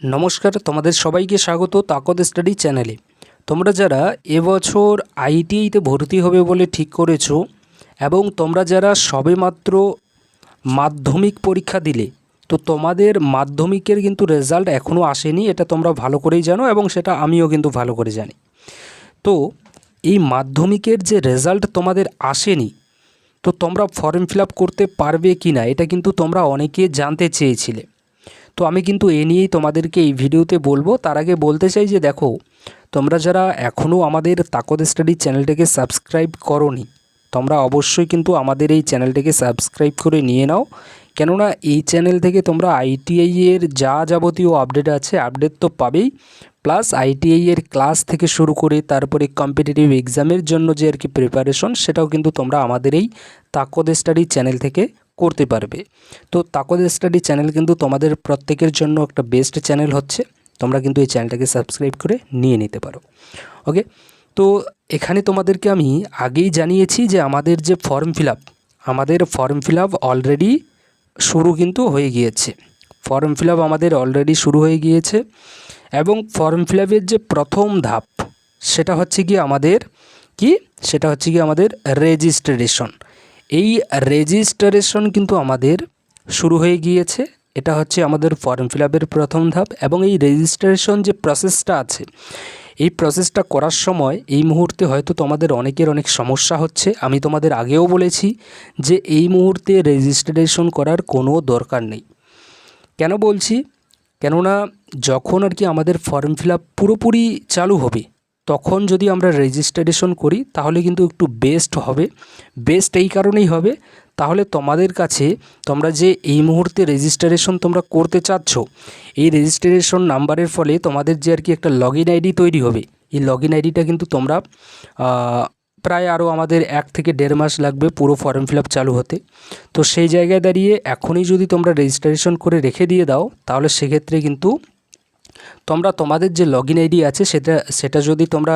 নমস্কার, তোমাদের সবাইকে স্বাগত তাকত স্টাডি চ্যানেলে। তোমরা যারা এবছর আইটিআইতে ভর্তি হবে বলে ঠিক করেছো এবং তোমরা যারা সবেমাত্র মাধ্যমিক পরীক্ষা দিলে, তো তোমাদের মাধ্যমিকের কিন্তু রেজাল্ট এখনও আসেনি, এটা তোমরা ভালো করেই জানো এবং সেটা আমিও কিন্তু ভালো করে জানি। তো এই মাধ্যমিকের যে রেজাল্ট তোমাদের আসেনি, তো তোমরা ফর্ম ফিল আপ করতে পারবে কি না, এটা কিন্তু তোমরা অনেকে জানতে চেয়েছিলে। তো আমি কিন্তু এ নিয়েই তোমাদেরকে এই ভিডিওতে বলবো। তার আগে বলতে চাই যে দেখো, তোমরা যারা এখনও আমাদের তাকত স্টাডি চ্যানেলটাকে সাবস্ক্রাইব করোনি, তোমরা অবশ্যই কিন্তু আমাদের এই চ্যানেলটাকে সাবস্ক্রাইব করে নিয়ে নাও। কেননা এই চ্যানেল থেকে তোমরা আইটিআই এর যা যাবতীয় আপডেট আছে, আপডেট তো পাবেই, প্লাস আইটিআই এর ক্লাস থেকে শুরু করে তারপরে কম্পিটিটিভ এক্সামের জন্য যে আর কি প্রিপারেশন, সেটাও কিন্তু তোমরা আমাদের এই তাকত স্টাডি চ্যানেল থেকে করতে পারবে। তো তাকত স্টাডি চ্যানেল কিন্তু তোমাদের প্রত্যেকের জন্য একটা বেস্ট চ্যানেল হচ্ছে। তোমরা কিন্তু এই চ্যানেলটাকে সাবস্ক্রাইব করে নিয়ে নিতে পারো। ওকে, তো এখানে তোমাদেরকে আমি আগেই জানিয়েছি যে আমাদের যে ফর্ম ফিল আপ অলরেডি শুরু কিন্তু হয়ে গিয়েছে। ফর্ম ফিল আপ আমাদের অলরেডি শুরু হয়ে গিয়েছে এবং ফর্ম ফিল আপের যে প্রথম ধাপ, সেটা হচ্ছে কি আমাদের রেজিস্ট্রেশন। এই রেজিস্ট্রেশন কিন্তু আমাদের শুরু হয়ে গিয়েছে। এটা হচ্ছে আমাদের ফর্ম ফিল আপের প্রথম ধাপ এবং এই রেজিস্ট্রেশন যে প্রসেসটা আছে, এই প্রসেসটা করার সময় এই মুহূর্তে হয়তো তোমাদের অনেকের অনেক সমস্যা হচ্ছে। আমি তোমাদের আগেও বলেছি যে এই মুহূর্তে রেজিস্ট্রেশন করার কোনো দরকার নেই। কেন বলছি? কেননা যখন আর কি আমাদের ফর্ম ফিল আপ পুরোপুরি চালু হবে, তখন যদি আমরা রেজিস্ট্রেশন করি তাহলে কিন্তু একটু বেস্ট হবে। বেস্ট এই কারণেই হবে, তাহলে তোমাদের কাছে তোমরা যে এই মুহূর্তে রেজিস্ট্রেশন তোমরা করতে চাচ্ছ, এই রেজিস্ট্রেশন নাম্বারের ফলে তোমাদের যে আর কি একটা লগ ইন আইডি তৈরি হবে। এই লগ ইন আইডিটা কিন্তু তোমরা প্রায় আরও আমাদের 1 থেকে 1.5 মাস লাগবে পুরো ফর্ম ফিল আপ চালু হতে। তো সেই জায়গায় দাঁড়িয়ে এখনই যদি তোমরা রেজিস্ট্রেশন করে রেখে দিয়ে দাও, তাহলে সেক্ষেত্রে কিন্তু তোমরা তোমাদের যে লগ ইন আইডি আছে সেটা যদি তোমরা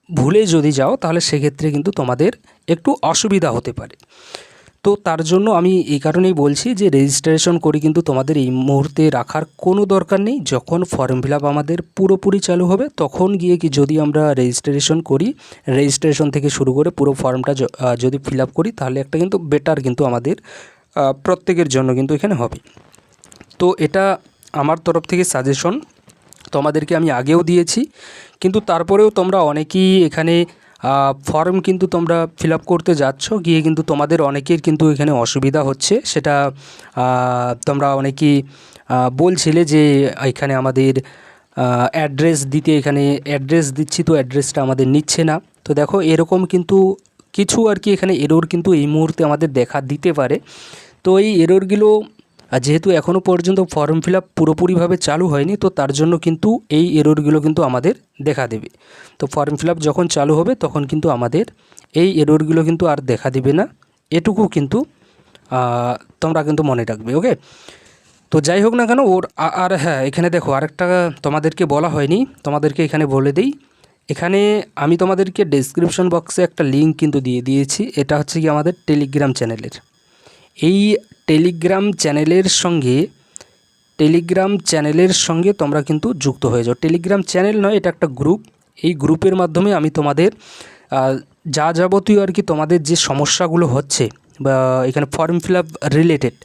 ভুলে যদি যাও, তাহলে সেক্ষেত্রে কিন্তু তোমাদের একটু অসুবিধা হতে পারে। তো তার জন্য আমি এই কারণেই বলছি যে রেজিস্ট্রেশন করে কিন্তু তোমাদের এই মুহূর্তে রাখার কোনো দরকার নেই। যখন ফর্ম ফিল আপ আমাদের পুরোপুরি চালু হবে, তখন গিয়ে কি যদি আমরা রেজিস্ট্রেশন করি, রেজিস্ট্রেশন থেকে শুরু করে পুরো ফর্মটা যদি ফিল আপ করি, তাহলে একটা কিন্তু বেটার কিন্তু আমাদের প্রত্যেকের জন্য কিন্তু এখানে হবে। তো এটা আমার তরফ থেকে সাজেশন, তোমাদেরকে আমি আগেও দিয়েছি, কিন্তু তারপরেও তোমরা অনেকেই এখানে ফর্ম কিন্তু তোমরা ফিল আপ করতে যাচ্ছ, গিয়ে কিন্তু তোমাদের অনেকের কিন্তু এখানে অসুবিধা হচ্ছে। সেটা তোমরা অনেকেই বলছিলে যে এখানে আমাদের অ্যাড্রেস দিতে, এখানে অ্যাড্রেস দিচ্ছি তো অ্যাড্রেসটা আমাদের নিচ্ছে না। তো দেখো, এরকম কিন্তু কিছু আর কি এখানে এরর কিন্তু এই মুহূর্তে আমাদের দেখা দিতে পারে। তো এই এররগুলো যেহেতু এখনও পর্যন্ত ফর্ম ফিল আপ পুরোপুরিভাবে চালু হয়নি, তো তার জন্য কিন্তু এই এররগুলো কিন্তু আমাদের দেখা দেবে। তো ফর্ম ফিল আপ যখন চালু হবে, তখন কিন্তু আমাদের এই এররগুলো কিন্তু আর দেখা দেবে না, এটুকু কিন্তু তোমরা কিন্তু মনে রাখবে। ওকে, তো যাই হোক না কেন, আর হ্যাঁ, এখানে দেখো আরেকটা তোমাদেরকে বলা হয়নি, তোমাদেরকে এখানে বলে দিই। এখানে আমি তোমাদেরকে ডেসক্রিপশন বক্সে একটা লিঙ্ক কিন্তু দিয়ে দিয়েছি। এটা হচ্ছে কি আমাদের টেলিগ্রাম চ্যানেলের। এই টেলিগ্রাম চ্যানেলের সঙ্গে তোমরা কিন্তু যুক্ত হয়ে যাও। টেলিগ্রাম চ্যানেল নয়, এটা একটা গ্রুপ। এই গ্রুপের মাধ্যমে আমি তোমাদের যা যাবতীয় আর কি তোমাদের যে সমস্যাগুলো হচ্ছে বা এখানে ফর্ম ফিল আপ রিলেটেড,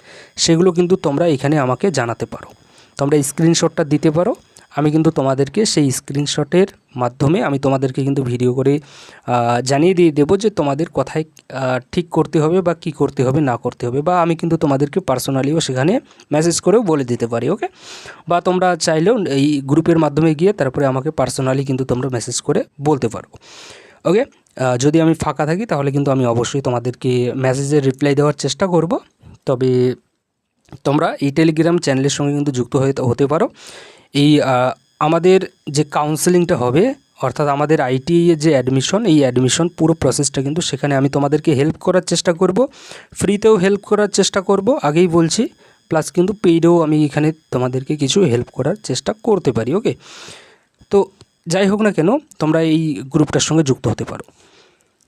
সেগুলো কিন্তু তোমরা এখানে আমাকে জানাতে পারো। তোমরা স্ক্রিনশটটা দিতে পারো, আমি কিন্তু তোমাদেরকে সেই স্ক্রিনশটের মাধ্যমে আমি তোমাদেরকে কিন্তু ভিডিও করে জানিয়ে দিয়ে দেবো যে তোমাদের কোথায় ঠিক করতে হবে বা কি করতে হবে না করতে হবে, বা আমি কিন্তু তোমাদেরকে পার্সোনালিও সেখানে মেসেজ করেও বলে দিতে পারি। ওকে, বা তোমরা চাইলেও এই গ্রুপের মাধ্যমে গিয়ে তারপরে আমাকে পার্সোনালি কিন্তু তোমরা মেসেজ করে বলতে পারো। ওকে, যদি আমি ফাঁকা থাকি তাহলে কিন্তু আমি অবশ্যই তোমাদেরকে মেসেজের রিপ্লাই দেওয়ার চেষ্টা করব। তবে তোমরা এই টেলিগ্রাম চ্যানেলের সঙ্গে কিন্তু যুক্ত হতে পারো। এই আমাদের যে কাউন্সেলিংটা হবে, অর্থাৎ আমাদের আইটিআই এর যে অ্যাডমিশন, এই অ্যাডমিশন পুরো প্রসেসটা কিন্তু সেখানে আমি তোমাদেরকে হেল্প করার চেষ্টা করব, ফ্রিতেও হেল্প করার চেষ্টা করব, আগেই বলছি, প্লাস কিন্তু পেইডেও আমি এখানে তোমাদেরকে কিছু হেল্প করার চেষ্টা করতে পারি। ওকে, তো যাই হোক না কেন, তোমরা এই গ্রুপটার সঙ্গে যুক্ত হতে পারো।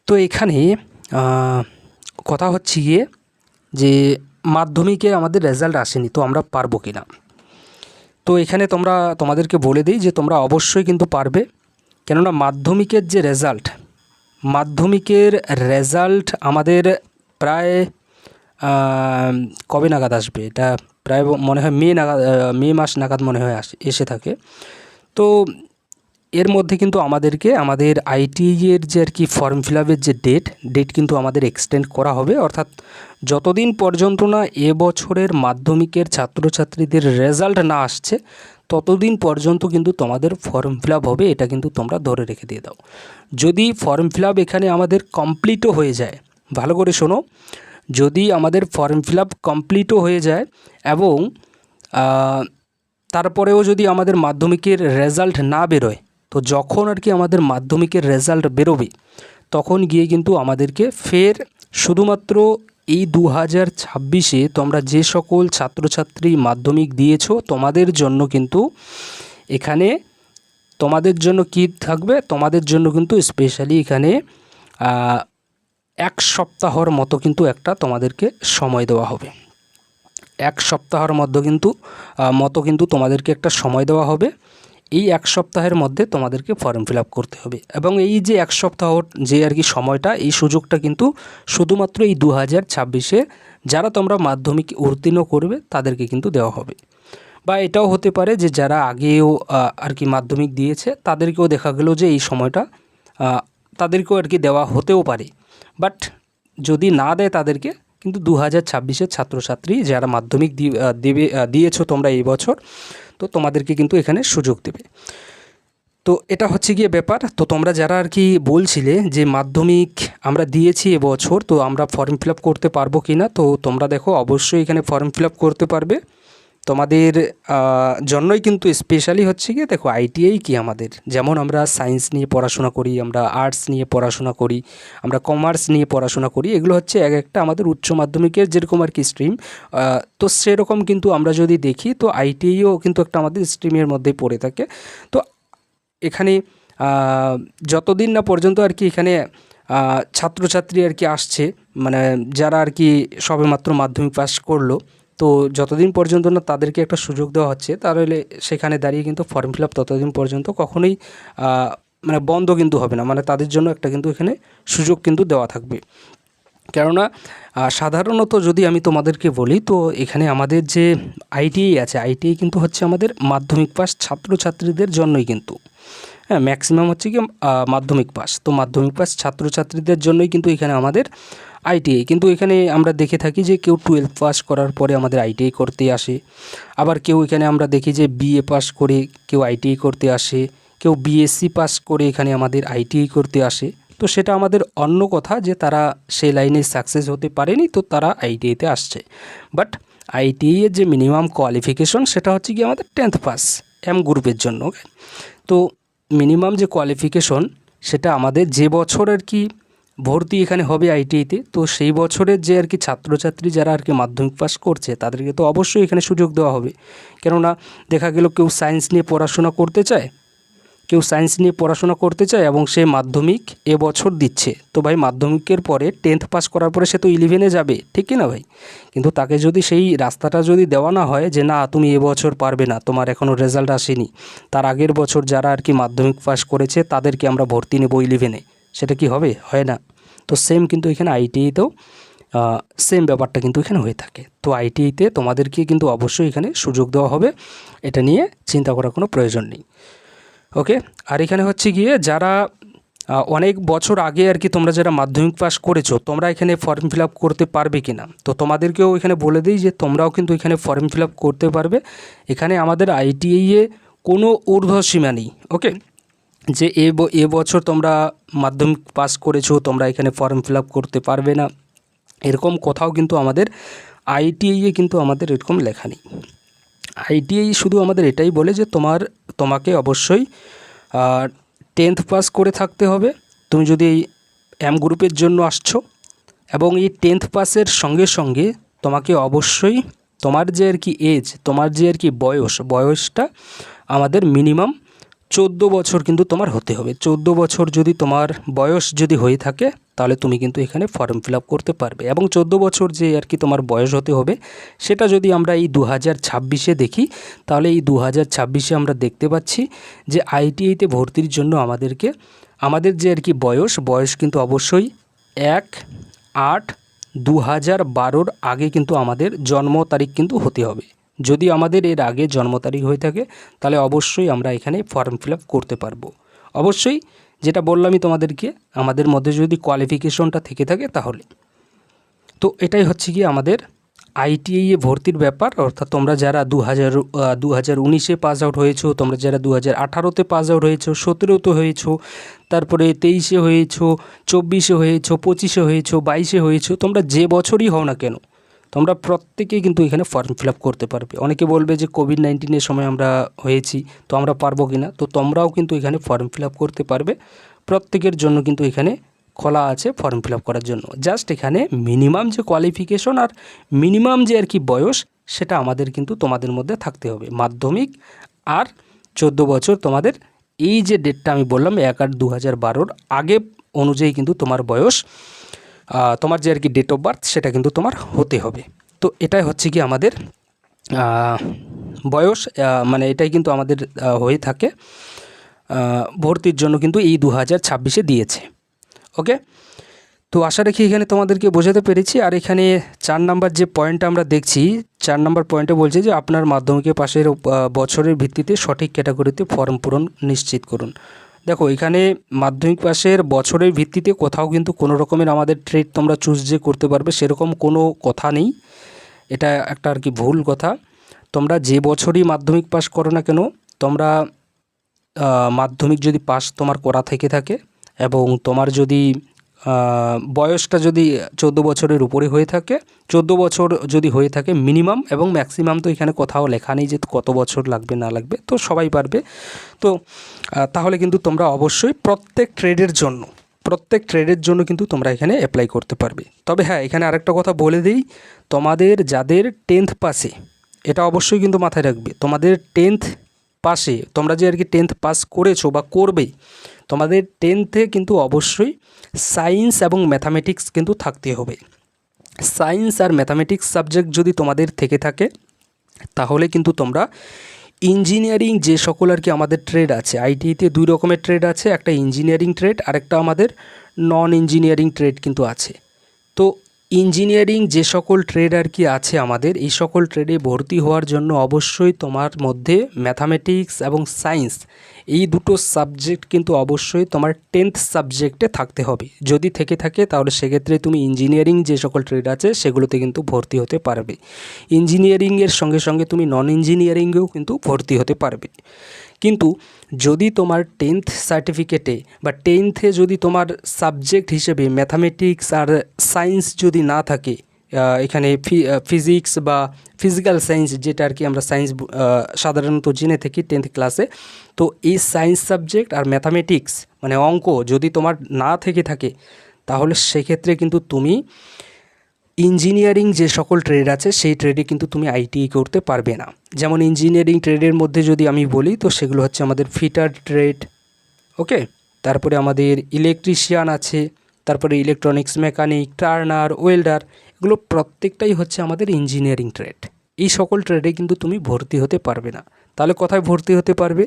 তো এখানে কথা হচ্ছে গিয়ে যে মাধ্যমিকে আমাদের রেজাল্ট আসেনি, তো আমরা পারবো কি না। তো এখানে তোমাদেরকে বলে দিই যে তোমরা অবশ্যই কিন্তু পারবে, কেননা মাধ্যমিকের যে রেজাল্ট আমাদের প্রায় কবে নাগাদ আসবে, এটা প্রায় মনে হয় মে মাস নাগাদ মনে হয় এসে থাকে। তো এর মধ্যে কিন্তু আমাদেরকে আমাদের আইটিআইয়ের যে আর কি ফর্ম ফিল আপের যে ডেট কিন্তু আমাদের এক্সটেন্ড করা হবে, অর্থাৎ যতদিন পর্যন্ত না এবছরের মাধ্যমিকের ছাত্রছাত্রীদের রেজাল্ট না আসছে ততদিন পর্যন্ত কিন্তু তোমাদের ফর্ম ফিল আপ হবে, এটা কিন্তু তোমরা ধরে রেখে দিয়ে দাও। যদি ফর্ম ফিল আপ এখানে আমাদের কমপ্লিটও হয়ে যায়, ভালো করে শোনো, যদি আমাদের ফর্ম ফিল আপ কমপ্লিটও হয়ে যায় এবং তারপরেও যদি আমাদের মাধ্যমিকের রেজাল্ট না বেরোয়, তো যখন আর কি আমাদের মাধ্যমিকের রেজাল্ট বেরোবে তখন গিয়ে কিন্তু আমাদেরকে ফের শুধুমাত্র এই 2026-এ তোমরা যে সকল ছাত্রছাত্রী মাধ্যমিক দিয়েছো তোমাদের জন্য কিন্তু এখানে তোমাদের জন্য কি থাকবে, তোমাদের জন্য কিন্তু স্পেশালি এখানে 1 সপ্তাহর মতো কিন্তু একটা তোমাদেরকে সময় দেওয়া হবে। 1 সপ্তাহের মতো কিন্তু তোমাদেরকে একটা সময় দেওয়া হবে। এই 1 সপ্তাহের মধ্যে তোমাদেরকে ফর্ম ফিল আপ করতে হবে এবং এই যে 1 সপ্তাহ যে আর কি সময়টা, এই সুযোগটা কিন্তু শুধুমাত্র এই 2026-এ যারা তোমরা মাধ্যমিক উত্তীর্ণ করবে তাদেরকে কিন্তু দেওয়া হবে। বা এটাও হতে পারে যে যারা আগেও আর কি মাধ্যমিক দিয়েছে তাদেরকেও দেখা গেল যে এই সময়টা তাদেরকেও আর কি দেওয়া হতেও পারে। বাট যদি না দেয় তাদেরকে কিন্তু 2026-এর ছাত্রছাত্রী যারা মাধ্যমিক দিয়েছো তোমরা এই বছর, তো তোমাদেরকে কিন্তু এখানে সুযোগ দেবে। তো এটা হচ্ছে গিয়ে ব্যাপার। তো তোমরা যারা আর কি বলছিলে যে মাধ্যমিক আমরা দিয়েছি এবছর, তো আমরা ফর্ম ফিল আপ করতে পারবো কি না, তো তোমরা দেখো অবশ্যই এখানে ফর্ম ফিল আপ করতে পারবে। তোমাদের জন্যই কিন্তু স্পেশালি হচ্ছে গিয়ে দেখো আইটিআই কি আমাদের, যেমন আমরা সায়েন্স নিয়ে পড়াশোনা করি, আমরা আর্টস নিয়ে পড়াশোনা করি, আমরা কমার্স নিয়ে পড়াশোনা করি, এগুলো হচ্ছে এক একটা আমাদের উচ্চ মাধ্যমিকের যেরকম আর কি স্ট্রিম, তো সেরকম কিন্তু আমরা যদি দেখি তো আইটিআইও কিন্তু একটা আমাদের স্ট্রিমের মধ্যেই পড়ে থাকে। তো এখানে যতদিন না পর্যন্ত আর কি এখানে ছাত্রছাত্রী আর কি আসছে, মানে যারা আর কি সবেমাত্র মাধ্যমিক পাস করলো, তো যতদিন পর্যন্ত না তাদেরকে একটা সুযোগ দেওয়া হচ্ছে, তাহলে সেখানে দাঁড়িয়ে কিন্তু ফর্ম ফিল আপ ততদিন পর্যন্ত কখনোই মানে বন্ধ কিন্তু হবে না, মানে তাদের জন্য একটা কিন্তু এখানে সুযোগ কিন্তু দেওয়া থাকবে। কেননা সাধারণত যদি আমি তোমাদেরকে বলি, তো এখানে আমাদের যে আইটিআই আছে, আইটিআই কিন্তু হচ্ছে আমাদের মাধ্যমিক পাস ছাত্রছাত্রীদের জন্যই কিন্তু, হ্যাঁ, ম্যাক্সিমাম হচ্ছে কি মাধ্যমিক পাস, তো মাধ্যমিক পাস ছাত্রছাত্রীদের জন্যই কিন্তু এখানে আমাদের আইটিআই। কিন্তু এখানে আমরা দেখে থাকি যে কেউ 12 পাস করার পরে আমাদের আইটিআই করতে আসে, আবার কেউ এখানে আমরা দেখি যে বিএ পাস করে কেউ আইটিআই করতে আসে, কেউ বিএসসি পাস করে এখানে আমাদের আইটিআই করতে আসে। তো সেটা আমাদের অন্য কথা যে তারা সেই লাইনে সাকসেস হতে পারেনি, তো তারা আইটিআইতে আসছে। বাট আইটিআইয়ের যে মিনিমাম কোয়ালিফিকেশন সেটা হচ্ছে কি আমাদের 10th পাস গ্রুপের জন্য। ওকে, তো মিনিমাম যে কোয়ালিফিকেশন সেটা আমাদের যে বছর আর কি ভর্তি এখানে হবে আইটিআইতে, তো সেই বছরের যে আর কি ছাত্রছাত্রী যারা আর কি মাধ্যমিক পাস করছে তাদেরকে তো অবশ্যই এখানে সুযোগ দেওয়া হবে। কেননা দেখা গেল কেউ সায়েন্স নিয়ে পড়াশোনা করতে চায় এবং সে মাধ্যমিক এবছর দিচ্ছে, তো ভাই মাধ্যমিকের পরে 10th পাস করার পরে সে তো 11-এ যাবে, ঠিক কি না ভাই? কিন্তু তাকে যদি সেই রাস্তাটা যদি দেওয়া না হয় যে না তুমি এবছর পারবে না, তোমার এখনও রেজাল্ট আসেনি, তার আগের বছর যারা আর কি মাধ্যমিক পাস করেছে তাদেরকে আমরা ভর্তি নেব 11-এ, সেটা কি হবে? হয় না। তো সেম কিন্তু এখানে আইটিআইতেও সেম ব্যাপারটা কিন্তু এখানে হয়ে থাকে। তো আইটিআইতে তোমাদেরকে কিন্তু অবশ্যই এখানে সুযোগ দেওয়া হবে, এটা নিয়ে চিন্তা করার কোনো প্রয়োজন নেই। ওকে, আর এখানে হচ্ছে গিয়ে যারা অনেক বছর আগে আর কি তোমরা যারা মাধ্যমিক পাস করেছো, তোমরা এখানে ফর্ম ফিল আপ করতে পারবে কি না, তো তোমাদেরকেও এখানে বলে দিই যে তোমরাও কিন্তু এখানে ফর্ম ফিল আপ করতে পারবে। এখানে আমাদের আইটিআইয়ে কোনো ঊর্ধ্বসীমা নেই। ওকে, যে এবছর তোমরা মাধ্যমিক পাস করেছো তোমরা এখানে ফর্ম ফিল আপ করতে পারবে না, এরকম কোথাও কিন্তু আমাদের আইটিআইয়ে কিন্তু আমাদের এরকম লেখা নেই। আইটিআই শুধু আমাদের এটাই বলে যে তোমাকে অবশ্যই 10th পাস করে থাকতে হবে, তুমি যদি এই গ্রুপের জন্য আসছো, এবং এই 10th পাসের সঙ্গে সঙ্গে তোমাকে অবশ্যই তোমার যে আর কি এজ, তোমার যে আর কি বয়সটা আমাদের মিনিমাম 14 বছর কিন্তু তোমার হতে হবে। 14 বছর যদি তোমার বয়স যদি হয়ে থাকে তাহলে তুমি কিন্তু এখানে ফর্ম ফিল আপ করতে পারবে। এবং 14 বছর যে আর কি তোমার বয়স হতে হবে সেটা যদি আমরা এই 2026-এ দেখি তাহলে এই 2026-এ আমরা দেখতে পাচ্ছি যে আইটিআইতে ভর্তির জন্য আমাদের যে আর কি বয়স কিন্তু অবশ্যই 1/8/2012 আগে কিন্তু আমাদের জন্ম তারিখ কিন্তু হতে হবে। যদি আমাদের এর আগে জন্ম তারিখ হয়ে থাকে তাহলে অবশ্যই আমরা এখানে ফর্ম ফিল আপ করতে পারবো। অবশ্যই যেটা বললামই তোমাদেরকে, আমাদের মধ্যে যদি কোয়ালিফিকেশনটা থেকে থাকে তাহলে। তো এটাই হচ্ছে কি আমাদের আইটিআইয়ে ভর্তির ব্যাপার। অর্থাৎ তোমরা যারা 2019-এ পাস আউট হয়েছো, তোমরা যারা 2018-তে পাস আউট হয়েছো, 17-তে হয়েছো, তারপরে 23-এ হয়েছো, 24-এ হয়েছো, 25-এ হয়েছো, 22-এ হয়েছো, তোমরা যে বছরই হও না কেন তোমরা প্রত্যেকেই কিন্তু এখানে ফর্ম ফিল আপ করতে পারবে। অনেকে বলবে যে কোভিড-19-এর সময় আমরা হয়েছি তো আমরা পারবো কি না, তো তোমরাও কিন্তু এখানে ফর্ম ফিল আপ করতে পারবে। প্রত্যেকের জন্য কিন্তু এখানে খোলা আছে ফর্ম ফিল আপ করার জন্য। জাস্ট এখানে মিনিমাম যে কোয়ালিফিকেশন আর মিনিমাম যে আর কি বয়স সেটা আমাদের কিন্তু তোমাদের মধ্যে থাকতে হবে। মাধ্যমিক আর 14 বছর তোমাদের এই যে ডেটটা আমি বললাম 1/8/2012 আগে অনুযায়ী কিন্তু তোমার বয়স, তোমার যে আর কি ডেট অফ বার্থ সেটা কিন্তু তোমার হতে হবে। তো এটাই হচ্ছে কি আমাদের বয়স, মানে এটাই কিন্তু আমাদের হয়ে থাকে ভর্তির জন্য কিন্তু এই 2026-এ দিয়েছে। ওকে, তো আশা রাখি এখানে তোমাদেরকে বোঝাতে পেরেছি। আর এখানে 4 নাম্বার যে পয়েন্টটা আমরা দেখছি, 4 নাম্বার পয়েন্টে বলছে যে আপনার মাধ্যমিকের পাশের বছরের ভিত্তিতে সঠিক ক্যাটাগরিতে ফর্ম পূরণ নিশ্চিত করুন। দেখো এখানে মাধ্যমিক পাশের বছরের ভিত্তিতে কোথাও কিন্তু কোনো রকমের আমাদের ট্রেড তোমরা চুজ যে করতে পারবে সেরকম কোনো কথা নেই। এটা একটা আর কি ভুল কথা। তোমরা যে বছরই মাধ্যমিক পাস করো না কেন, তোমরা মাধ্যমিক যদি পাস তোমার করা থেকে থাকে এবং তোমার যদি বয়সটা যদি 14 বছরের উপরে হয়ে থাকে, 14 বছর যদি হয়ে থাকে মিনিমাম, এবং ম্যাক্সিমাম তো এখানে কোথাও লেখা নেই যে কত বছর লাগবে না লাগবে, তো সবাই পারবে। তো তাহলে কিন্তু তোমরা অবশ্যই প্রত্যেক ট্রেডের জন্য কিন্তু তোমরা এখানে অ্যাপ্লাই করতে পারবে। তবে হ্যাঁ, এখানে আরেকটা কথা বলে দিই, তোমাদের যাদের 10th পাসে, এটা অবশ্যই কিন্তু মাথায় রাখবে, তোমাদের 10th পাসে তোমরা যে আর কি 10th পাস করেছো বা করবে, তোমাদের 10th-এ কিন্তু অবশ্যই সায়েন্স এবং ম্যাথামেটিক্স কিন্তু থাকতে হবে। সায়েন্স আর ম্যাথামেটিক্স সাবজেক্ট যদি তোমাদের থেকে থাকে তাহলে কিন্তু তোমরা ইঞ্জিনিয়ারিং যে সকল আর কি আমাদের ট্রেড আছে, আইটিআইতে 2 রকমের ট্রেড আছে, একটা ইঞ্জিনিয়ারিং ট্রেড আর একটা আমাদের নন ইঞ্জিনিয়ারিং ট্রেড কিন্তু আছে। তো ইঞ্জিনিয়ারিং যে সকল ট্রেড আর কি আছে আমাদের, এই সকল ট্রেডে ভর্তি হওয়ার জন্য অবশ্যই তোমার মধ্যে ম্যাথামেটিক্স এবং সায়েন্স এই দুটো সাবজেক্ট কিন্তু অবশ্যই তোমার 10th সাবজেক্টে থাকতে হবে। যদি থেকে থাকে তাহলে সেক্ষেত্রে তুমি ইঞ্জিনিয়ারিং যে সকল ট্রেড আছে সেগুলোতে কিন্তু ভর্তি হতে পারবে। ইঞ্জিনিয়ারিংয়ের সঙ্গে সঙ্গে তুমি নন ইঞ্জিনিয়ারিংয়েও কিন্তু ভর্তি হতে পারবে। কিন্তু যদি তোমার 10th সার্টিফিকেটে বা 10th-এ যদি তোমার সাবজেক্ট হিসেবে ম্যাথামেটিক্স আর সায়েন্স যদি না থাকে, এখানে ফিজিক্স বা ফিজিক্যাল সায়েন্স যেটা আর কি আমরা সায়েন্স সাধারণত জেনে থাকি 10th ক্লাসে, তো এই সায়েন্স সাবজেক্ট আর ম্যাথামেটিক্স মানে অঙ্ক যদি তোমার না থেকে থাকে তাহলে সেক্ষেত্রে কিন্তু তুমি ইঞ্জিনিয়ারিং যে সকল ট্রেড আছে সেই ট্রেডে কিন্তু তুমি আইটিআই করতে পারবে না। যেমন ইঞ্জিনিয়ারিং ট্রেডের মধ্যে যদি আমি বলি তো সেগুলো হচ্ছে আমাদের ফিটার ট্রেড, ওকে, তারপরে আমাদের ইলেকট্রিশিয়ান আছে, তারপরে ইলেকট্রনিক্স মেকানিক, টার্নার, ওয়েল্ডার, এগুলো প্রত্যেকটাই হচ্ছে আমাদের ইঞ্জিনিয়ারিং ট্রেড। এই সকল ট্রেডে কিন্তু তুমি ভর্তি হতে পারবে না। তাহলে কোথায় ভর্তি হতে পারবে?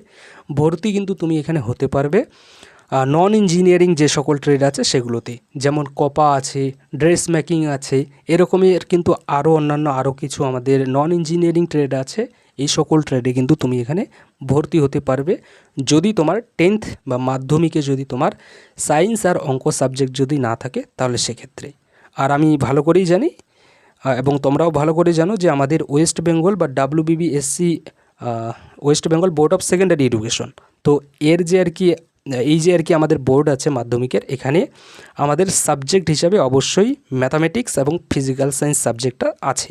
ভর্তি কিন্তু তুমি এখানে হতে পারবে নন ইঞ্জিনিয়ারিং যে সকল ট্রেড আছে সেগুলোতে, যেমন কপা আছে, ড্রেস মেকিং আছে, এরকমের কিন্তু আরও অন্যান্য আরও কিছু আমাদের নন ইঞ্জিনিয়ারিং ট্রেড আছে। এই সকল ট্রেডে কিন্তু তুমি এখানে ভর্তি হতে পারবে যদি তোমার 10th বা মাধ্যমিকে যদি তোমার সায়েন্স আর অঙ্ক সাবজেক্ট যদি না থাকে তাহলে সেক্ষেত্রে। আর আমি ভালো করেই জানি এবং তোমরাও ভালো করে জানো যে আমাদের ওয়েস্ট বেঙ্গল বা WBBSC West Bengal board of secondary education, তো এর যে আর কি এই যে আর কি আমাদের বোর্ড আছে মাধ্যমিকের, এখানে আমাদের সাবজেক্ট হিসাবে অবশ্যই ম্যাথামেটিক্স এবং ফিজিক্যাল সায়েন্স সাবজেক্টটা আছে।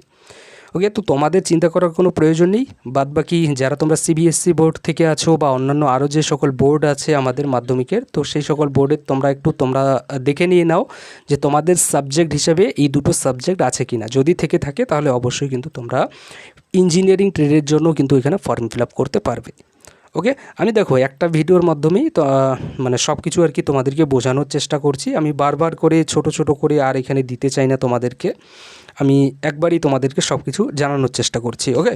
ওকে, তো তোমাদের চিন্তা করার কোনো প্রয়োজন নেই। বাদবাকি যারা তোমরা সিবিএসসি বোর্ড থেকে আছো বা অন্যান্য আরও যে সকল বোর্ড আছে আমাদের মাধ্যমিকের, তো সেই সকল বোর্ডের তোমরা দেখে নিয়ে নাও যে তোমাদের সাবজেক্ট হিসাবে এই দুটো সাবজেক্ট আছে কি না। যদি থেকে থাকে তাহলে অবশ্যই কিন্তু তোমরা ইঞ্জিনিয়ারিং ট্রেডের জন্য কিন্তু এখানে ফর্ম ফিল আপ করতে পারবে। ওকে, আমি দেখো একটা ভিডিওর মাধ্যমেই তো মানে সব কিছু আর কি তোমাদেরকে বোঝানোর চেষ্টা করছি। আমি বারবার করে ছোট ছোট করে আর এখানে দিতে চাই না তোমাদেরকে, আমি একবারই তোমাদেরকে সব কিছু জানানোর চেষ্টা করছি। ওকে,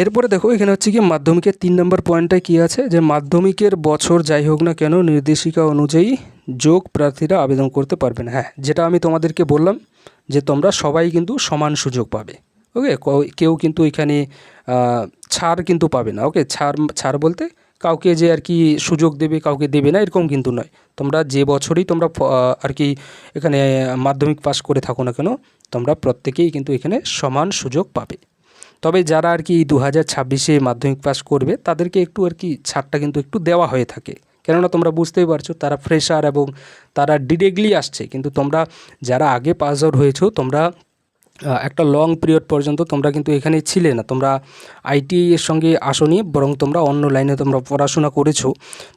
এরপরে দেখো এখানে হচ্ছে কি মাধ্যমিকের 3 নম্বর পয়েন্টটা কী আছে, যে মাধ্যমিকের বছর যাই হোক না কেন নির্দেশিকা অনুযায়ী যোগ প্রার্থীরা আবেদন করতে পারবেন। হ্যাঁ, যেটা আমি তোমাদেরকে বললাম যে তোমরা সবাই কিন্তু সমান সুযোগ পাবে। ওকে, কেউ কিন্তু এখানে ছাড় কিন্তু পাবে না। ওকে, ছাড় বলতে কাউকে যে আর কি সুযোগ দেবে কাউকে দেবে না এরকম কিন্তু নয়। তোমরা যে বছরই তোমরা আর কি এখানে মাধ্যমিক পাস করে থাকো না কেন, তোমরা প্রত্যেকেই কিন্তু এখানে সমান সুযোগ পাবে। তবে যারা আর কি 2026-এ মাধ্যমিক পাস করবে তাদেরকে একটু আর কি ছাড়টা কিন্তু একটু দেওয়া হয়ে থাকে, কেননা তোমরা বুঝতেই পারছো তারা ফ্রেশার এবং তারা ডিরেক্টলি আসছে। কিন্তু তোমরা যারা আগে পাস আউট হয়েছো, তোমরা একটা লং পিরিয়ড পর্যন্ত তোমরা কিন্তু এখানে ছিলে না, তোমরা আইটিআই এর সঙ্গে আসোনি, বরং তোমরা অন্য লাইনে তোমরা পড়াশোনা করেছো।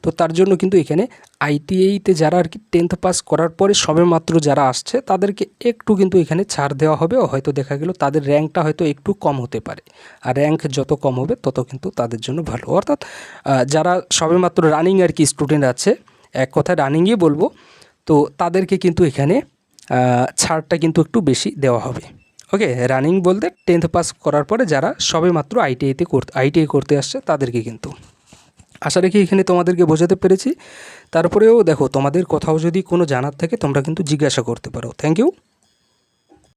তো তার জন্য কিন্তু এখানে আইটিআইতে যারা আর কি 10th পাস করার পরে সবেমাত্র যারা আসছে তাদেরকে একটু কিন্তু এখানে ছাড় দেওয়া হবে। হয়তো দেখা গেল তাদের র্যাঙ্কটা হয়তো একটু কম হতে পারে, আর র্যাঙ্ক যত কম হবে তত কিন্তু তাদের জন্য ভালো। অর্থাৎ যারা সবেমাত্র রানিং আর কি স্টুডেন্ট আছে, এক কথায় রানিংই বলবো, তো তাদেরকে কিন্তু এখানে ছাড়টা কিন্তু একটু বেশি দেওয়া হবে। ওকে, রানিং বলতে 10th পাস করার পরে যারা সবেমাত্র আইটিআই করতে আসছে তাদেরকে কিন্তু। আশা রাখি এখানে তোমাদেরকে বোঝাতে পেরেছি। তারপরেও দেখো তোমাদের কোথাও যদি কোনো জানার থাকে তোমরা কিন্তু জিজ্ঞাসা করতে পারো। Thank you.